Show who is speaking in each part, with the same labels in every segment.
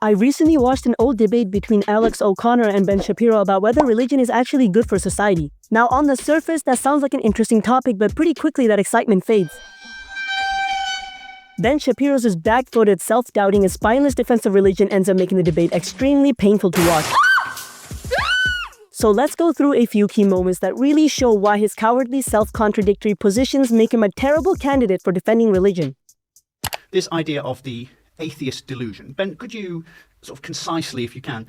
Speaker 1: I recently watched an old debate between Alex O'Connor and Ben Shapiro about whether religion is actually good for society. Now, on the surface, that sounds like an interesting topic, but pretty quickly that excitement fades. Ben Shapiro's back-footed, self-doubting, and spineless defense of religion ends up making the debate extremely painful to watch. So let's go through a few key moments that really show why his cowardly, self-contradictory positions make him a terrible candidate for defending religion.
Speaker 2: This idea of the atheist delusion. Ben, could you sort of concisely, if you can,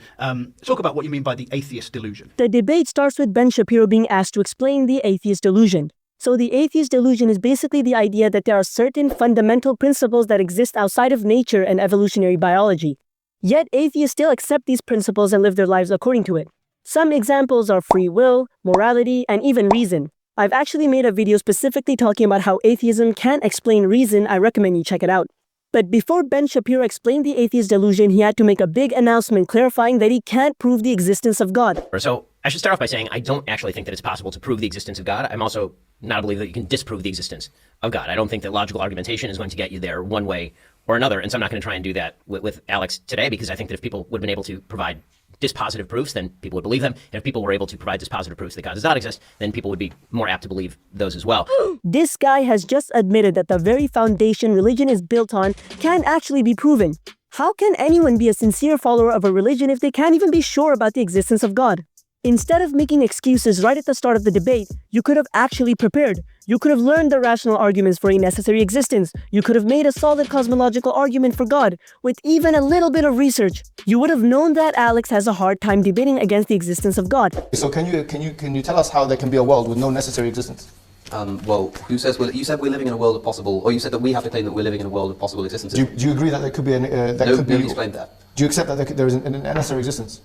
Speaker 2: talk about what you mean by the atheist delusion?
Speaker 1: The debate starts with Ben Shapiro being asked to explain the atheist delusion. So the atheist delusion is basically the idea that there are certain fundamental principles that exist outside of nature and evolutionary biology. Yet atheists still accept these principles and live their lives according to it. Some examples are free will, morality, and even reason. I've actually made a video specifically talking about how atheism can't explain reason. I recommend you check it out. But before Ben Shapiro explained the atheist delusion, he had to make a big announcement clarifying that he can't prove the existence of God.
Speaker 3: So I should start off by saying I don't actually think that it's possible to prove the existence of God. I'm also not a believer that you can disprove the existence of God. I don't think that logical argumentation is going to get you there one way or another. And so I'm not going to try and do that with Alex today, because I think that if people would have been able to provide dispositive proofs, then people would believe them. And if people were able to provide dispositive proofs that God does not exist, then people would be more apt to believe those as well.
Speaker 1: This guy has just admitted that the very foundation religion is built on can actually be proven. How can anyone be a sincere follower of a religion if they can't even be sure about the existence of God? Instead of making excuses right at the start of the debate, you could have actually prepared. You could have learned the rational arguments for a necessary existence. You could have made a solid cosmological argument for God. With even a little bit of research, you would have known that Alex has a hard time debating against the existence of God.
Speaker 4: So can you tell us how there can be a world with no necessary existence?
Speaker 5: Well, you said we're living in a world of possible, or you said that we have to claim that we're living in a world of possible existence.
Speaker 4: Do you agree that there could be
Speaker 5: Nobody explained that.
Speaker 4: Do you accept that there is a necessary existence?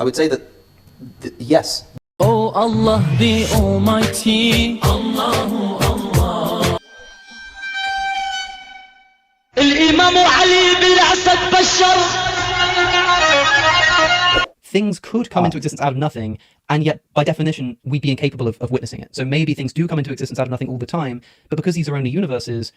Speaker 5: I would say that yes.
Speaker 6: Oh Allah the Almighty, Allahu Allah. الإمام علي بالأسد بشر.
Speaker 7: Things could come into existence out of nothing, and yet, by definition, we'd be incapable of witnessing it. So maybe things do come into existence out of nothing all the time, but because these are only universes,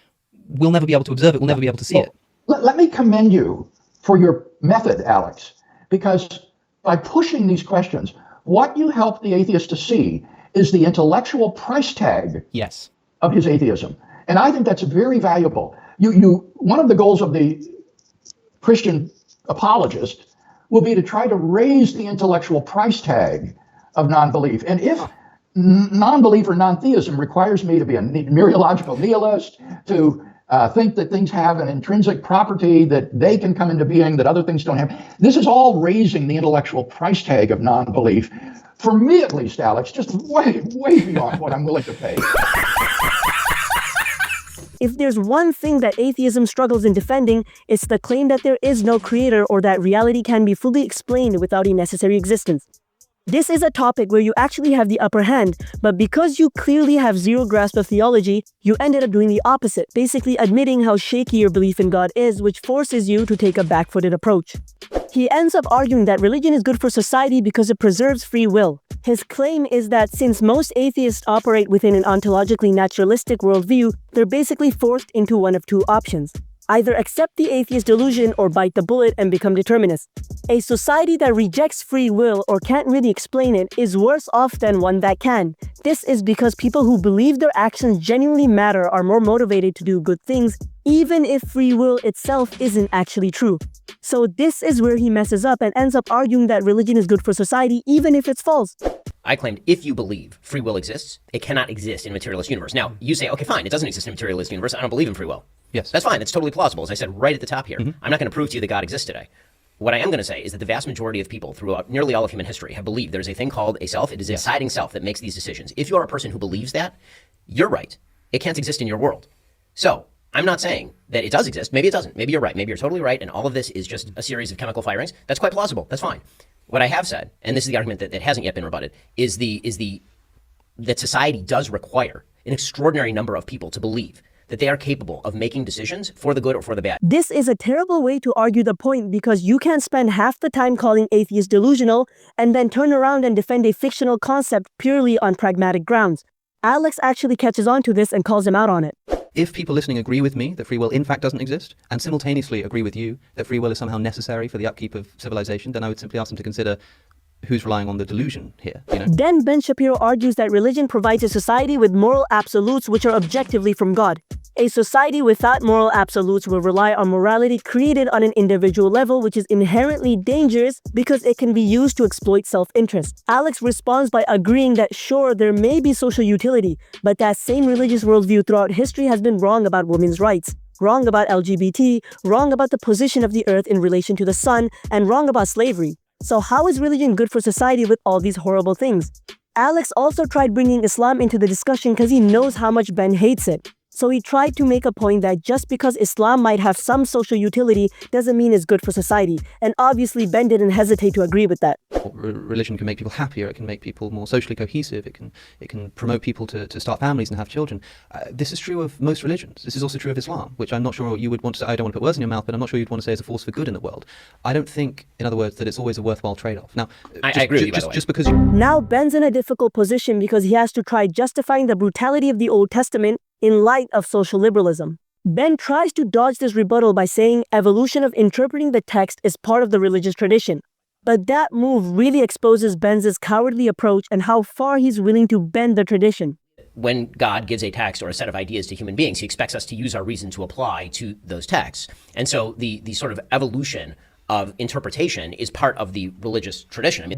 Speaker 7: we'll never be able to observe it, we'll never be able to see it.
Speaker 8: Let me commend you for your method, Alex, because by pushing these questions, what you help the atheist to see is the intellectual price tag of his atheism. And I think that's very valuable. One of the goals of the Christian apologist will be to try to raise the intellectual price tag of non-belief. And if non-belief or non-theism requires me to be a mereological nihilist, to think that things have an intrinsic property, that they can come into being, that other things don't have, this is all raising the intellectual price tag of non-belief. For me, at least, Alex, just way beyond what I'm willing to pay.
Speaker 1: If there's one thing that atheism struggles in defending, it's the claim that there is no creator or that reality can be fully explained without a necessary existence. This is a topic where you actually have the upper hand, but because you clearly have zero grasp of theology, you ended up doing the opposite, basically admitting how shaky your belief in God is, which forces you to take a back-footed approach. He ends up arguing that religion is good for society because it preserves free will. His claim is that since most atheists operate within an ontologically naturalistic worldview, they're basically forced into one of two options. Either accept the atheist delusion or bite the bullet and become determinists. A society that rejects free will or can't really explain it is worse off than one that can. This is because people who believe their actions genuinely matter are more motivated to do good things, even if free will itself isn't actually true. So this is where he messes up and ends up arguing that religion is good for society even if it's false.
Speaker 3: I claimed if you believe free will exists, it cannot exist in a materialist universe. Now, you say, okay, fine, it doesn't exist in a materialist universe. I don't believe in free will.
Speaker 7: Yes.
Speaker 3: That's fine. That's totally plausible. As I said right at the top here, I'm not going to prove to you that God exists today. What I am going to say is that the vast majority of people throughout nearly all of human history have believed there's a thing called a self. It is a deciding self that makes these decisions. If you are a person who believes that, you're right. It can't exist in your world. So I'm not saying that it does exist. Maybe it doesn't. Maybe you're right. Maybe you're totally right. And all of this is just a series of chemical firings. That's quite plausible. That's fine. What I have said, and this is the argument that hasn't yet been rebutted, is that society does require an extraordinary number of people to believe that they are capable of making decisions for the good or for the bad.
Speaker 1: This is a terrible way to argue the point because you can't spend half the time calling atheists delusional and then turn around and defend a fictional concept purely on pragmatic grounds. Alex actually catches on to this and calls him out on it.
Speaker 7: if people listening agree with me that free will in fact doesn't exist, and simultaneously agree with you that free will is somehow necessary for the upkeep of civilization, then I would simply ask them to consider who's relying on the delusion here.
Speaker 1: Then Ben Shapiro argues that religion provides a society with moral absolutes which are objectively from God. A society without moral absolutes will rely on morality created on an individual level, which is inherently dangerous because it can be used to exploit self-interest. Alex responds by agreeing that sure, there may be social utility, but that same religious worldview throughout history has been wrong about women's rights, wrong about LGBT, wrong about the position of the earth in relation to the sun, and wrong about slavery. So how is religion good for society with all these horrible things? Alex also tried bringing Islam into the discussion because he knows how much Ben hates it. So he tried to make a point that just because Islam might have some social utility doesn't mean it's good for society. And obviously Ben didn't hesitate to agree with that.
Speaker 7: Religion can make people happier, it can make people more socially cohesive, it can promote people to start families and have children. This is true of most religions. This is also true of Islam, which I'm not sure you would want to say, I don't want to put words in your mouth, but I'm not sure you'd want to say is a force for good in the world. I don't think, in other words, that it's always a worthwhile trade-off. Now,
Speaker 3: I agree with you, by the way.
Speaker 7: Just because
Speaker 1: Now Ben's in a difficult position because he has to try justifying the brutality of the Old Testament in light of social liberalism. Ben tries to dodge this rebuttal by saying evolution of interpreting the text is part of the religious tradition. But that move really exposes Ben's cowardly approach and how far he's willing to bend the tradition.
Speaker 3: When God gives a text or a set of ideas to human beings, he expects us to use our reason to apply to those texts. And so the sort of evolution of interpretation is part of the religious tradition.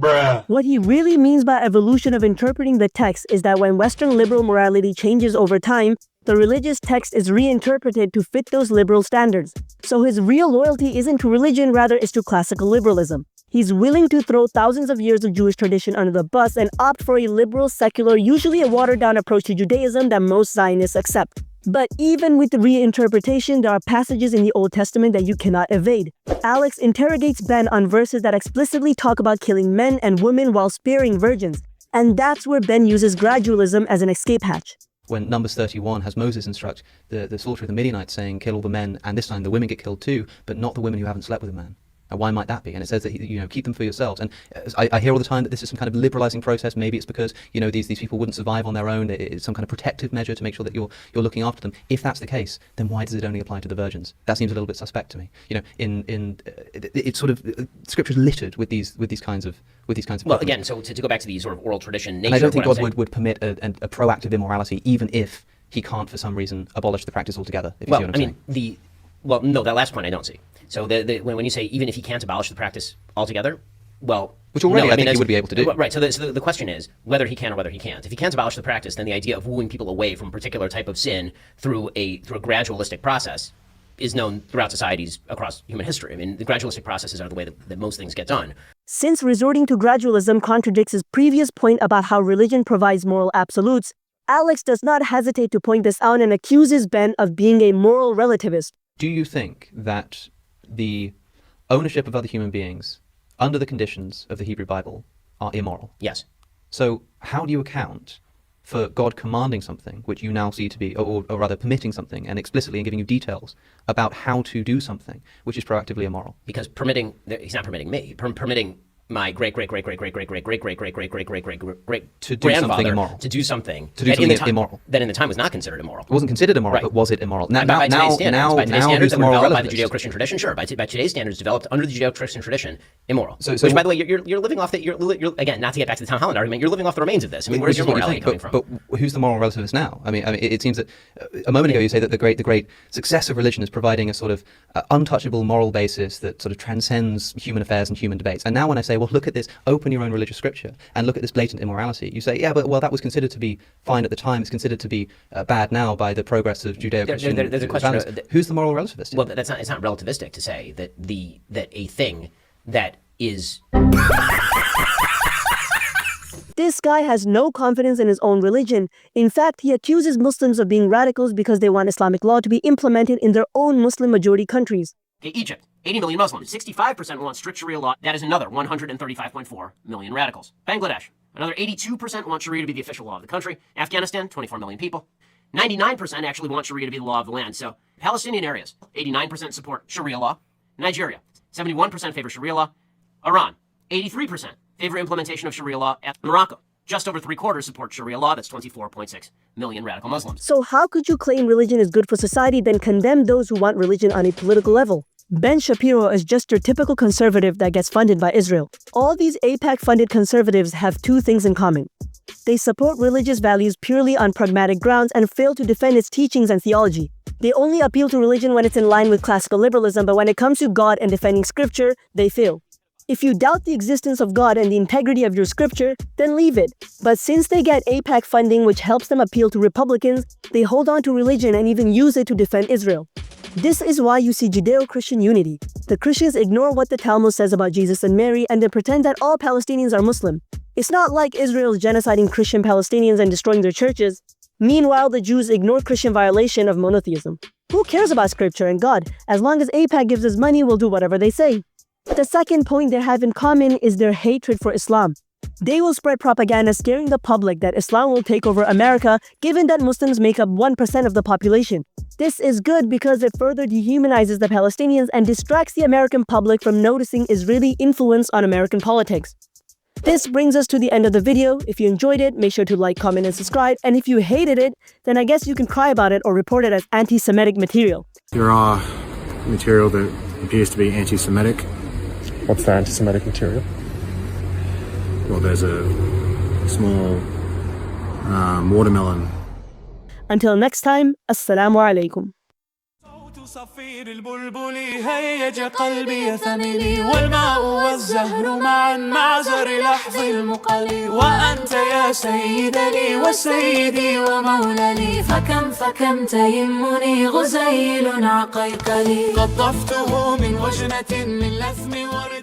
Speaker 1: What he really means by evolution of interpreting the text is that when Western liberal morality changes over time, the religious text is reinterpreted to fit those liberal standards. So his real loyalty isn't to religion, rather is to classical liberalism. He's willing to throw thousands of years of Jewish tradition under the bus and opt for a liberal, secular, usually a watered-down approach to Judaism that most Zionists accept. But even with the reinterpretation, there are passages in the Old Testament that you cannot evade. Alex interrogates Ben on verses that explicitly talk about killing men and women while sparing virgins. And that's where Ben uses gradualism as an escape hatch.
Speaker 7: When Numbers 31 has Moses instruct the slaughter of the Midianites, saying, kill all the men, and this time the women get killed too, but not the women who haven't slept with a man. And why might that be? And it says that, keep them for yourselves. And I hear all the time that this is some kind of liberalizing process. Maybe it's because, these people wouldn't survive on their own. It's some kind of protective measure to make sure that you're looking after them. If that's the case, then why does it only apply to the virgins? That seems a little bit suspect to me. It's sort of scripture's littered with these kinds of
Speaker 3: Well, again, so to go back to the sort of oral tradition nature,
Speaker 7: and I don't think
Speaker 3: God
Speaker 7: would permit a proactive immorality, even if he can't, for some reason, abolish the practice altogether. If you see what I'm saying.
Speaker 3: Well, no, that last point I don't see. So when you say even if he can't abolish the practice altogether, well,
Speaker 7: which already I think he would be able to do.
Speaker 3: Right. So the question is whether he can or whether he can't. If he can't abolish the practice, then the idea of wooing people away from a particular type of sin through a gradualistic process is known throughout societies across human history. I mean, the gradualistic processes are the way that most things get done.
Speaker 1: Since resorting to gradualism contradicts his previous point about how religion provides moral absolutes, Alex does not hesitate to point this out and accuses Ben of being a moral relativist.
Speaker 7: Do you think that the ownership of other human beings under the conditions of the Hebrew Bible are immoral?
Speaker 3: Yes.
Speaker 7: So how do you account for God commanding something which you now see to be, or rather permitting something and explicitly and giving you details about how to do something which is proactively immoral?
Speaker 3: Because he's not permitting me, permitting my great to
Speaker 7: do something immoral.
Speaker 3: To do something
Speaker 7: immoral.
Speaker 3: That in the time was not considered immoral.
Speaker 7: It wasn't considered immoral,
Speaker 3: right.
Speaker 7: But was it immoral?
Speaker 3: By today's standards that were developed by the Judeo-Christian tradition, sure. By today's standards developed under the Judeo-Christian tradition, immoral. So which, by the way, you're living off you're again, not to get back to the Tom Holland argument, you're living off the remains of this. I mean, where's your morality coming from?
Speaker 7: But who's the moral relativist now? I mean, it seems that a moment ago you say that the great success of religion is providing a sort of untouchable moral basis that sort of transcends human affairs and human debates. And now when I say, well, look at this, open your own religious scripture and look at this blatant immorality, you say, yeah, but that was considered to be fine at the time. It's considered to be bad now by the progress of Judeo-Christian
Speaker 3: there's a question.
Speaker 7: Who's the moral relativist?
Speaker 3: Well, it's not relativistic to say that a thing that is.
Speaker 1: This guy has no confidence in his own religion. In fact, he accuses Muslims of being radicals because they want Islamic law to be implemented in their own Muslim majority countries.
Speaker 3: Okay, Egypt, 80 million Muslims. 65% want strict Sharia law. That is another 135.4 million radicals. Bangladesh, another 82% want Sharia to be the official law of the country. Afghanistan, 24 million people. 99% actually want Sharia to be the law of the land. So Palestinian areas, 89% support Sharia law. Nigeria, 71% favor Sharia law. Iran, 83% favor implementation of Sharia law. Morocco, Just over 3/4 support Sharia law. That's 24.6 million radical Muslims.
Speaker 1: So how could you claim religion is good for society, then condemn those who want religion on a political level? Ben Shapiro is just your typical conservative that gets funded by Israel. All these AIPAC-funded conservatives have two things in common. They support religious values purely on pragmatic grounds and fail to defend its teachings and theology. They only appeal to religion when it's in line with classical liberalism, but when it comes to God and defending scripture, they fail. If you doubt the existence of God and the integrity of your scripture, then leave it. But since they get AIPAC funding which helps them appeal to Republicans, they hold on to religion and even use it to defend Israel. This is why you see Judeo-Christian unity. The Christians ignore what the Talmud says about Jesus and Mary and then pretend that all Palestinians are Muslim. It's not like Israel is genociding Christian Palestinians and destroying their churches. Meanwhile, the Jews ignore Christian violation of monotheism. Who cares about scripture and God? As long as AIPAC gives us money, we'll do whatever they say. The second point they have in common is their hatred for Islam. They will spread propaganda scaring the public that Islam will take over America, given that Muslims make up 1% of the population. This is good because it further dehumanizes the Palestinians and distracts the American public from noticing Israeli influence on American politics. This brings us to the end of the video. If you enjoyed it, make sure to like, comment, and subscribe. And if you hated it, then I guess you can cry about it or report it as anti-Semitic material.
Speaker 9: There are material that appears to be anti-Semitic.
Speaker 10: What's the anti-Semitic material?
Speaker 9: Well, there's a small watermelon.
Speaker 1: Until next time, Assalamu alaikum.
Speaker 6: صفير البلبل هيج قلبي ثملي والماء والزهر معا مع زر لحظ المقل وأنت يا سيدني وسيدي ومولني فكم تيمني غزيل عقيقلي قطفته من وجنة من لثم ورد